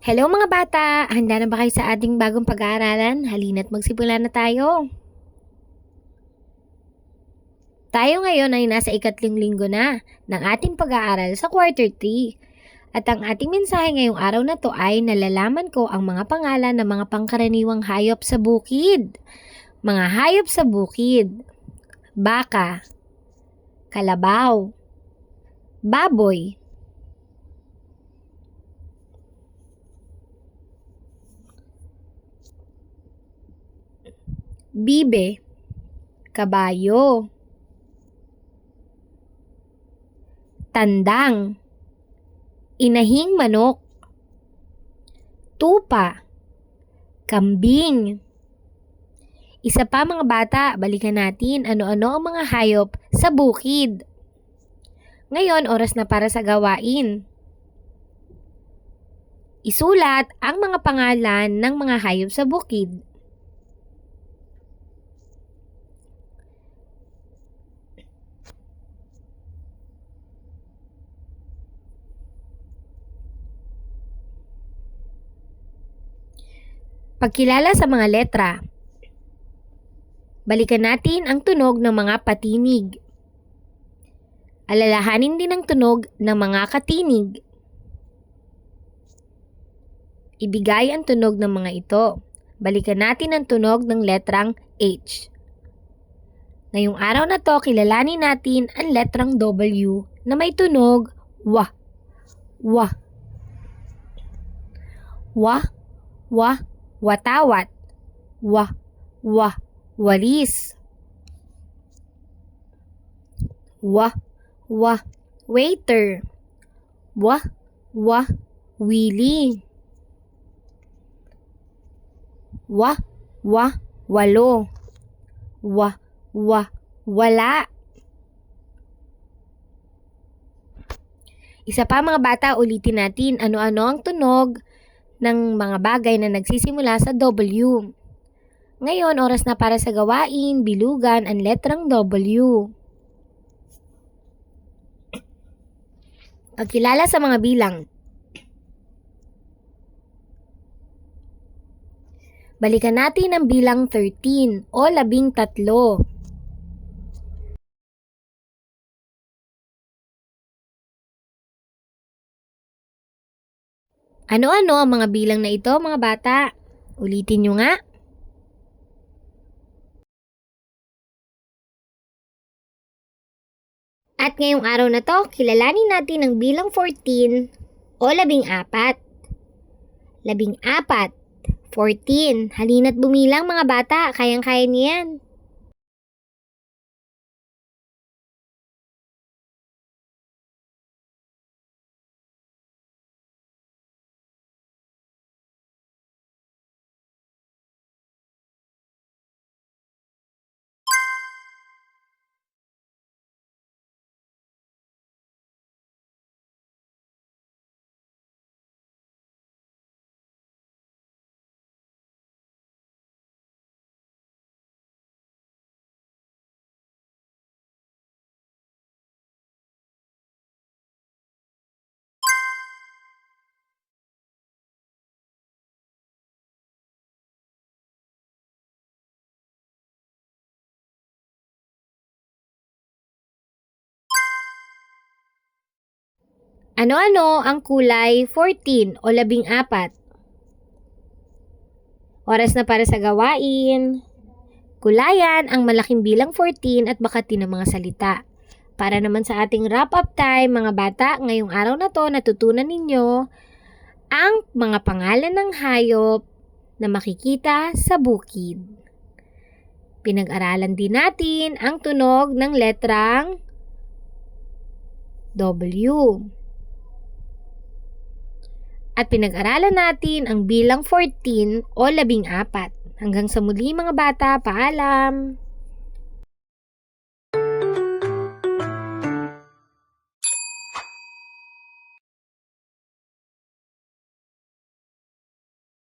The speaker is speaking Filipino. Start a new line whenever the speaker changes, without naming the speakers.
Hello mga bata! Handa na ba kayo sa ating bagong pag-aaralan? Halina't magsimula na tayo. Tayo ngayon ay nasa ikatlong linggo na ng ating pag-aaral sa quarter 3. At ang ating mensahe ngayong araw na to ay nalalaman ko ang mga pangalan ng mga pangkaraniwang hayop sa bukid. Mga hayop sa bukid: baka, kalabaw, baboy, bibe, kabayo, tandang, inahing manok, tupa, kambing. Isa pa mga bata, balikan natin ano-ano ang mga hayop sa bukid. Ngayon, oras na para sa gawain. Isulat ang mga pangalan ng mga hayop sa bukid. Pagkilala sa mga letra. Balikan natin ang tunog ng mga patinig. Alalahanin din ang tunog ng mga katinig. Ibigay ang tunog ng mga ito. Balikan natin ang tunog ng letrang H. Ngayong araw na to, kilalanin natin ang letrang W na may tunog wa. Wa. Wa. Wa. Watawat. Wa. Wa. Walis. Wa. Wa. Waiter. Wa. Wa. Willy. Wa. Wa. Walo. Wa. Wa. Wala. Isa pa mga bata, ulitin natin ano-ano ang tunog ng mga bagay na nagsisimula sa W. Ngayon, oras na para sa gawain, bilugan ang letrang W. Pagkilala sa mga bilang. Balikan natin ang bilang 13 o 13. Ano-ano ang mga bilang na ito, mga bata? Ulitin nyo nga. At ngayong araw na to, kilalanin natin ang bilang 14 o 14. 14. 14. Halina't bumilang mga bata, kayang-kaya niyan. Ano-ano ang kulay 14 o 14? Oras na para sa gawain. Kulayan ang malaking bilang 14 at bakatin ng mga salita. Para naman sa ating wrap-up time, mga bata, ngayong araw na to, natutunan ninyo ang mga pangalan ng hayop na makikita sa bukid. Pinag-aralan din natin ang tunog ng letrang W. At pinag-aralan natin ang bilang 14 o 14. Hanggang sa muli mga bata, paalam!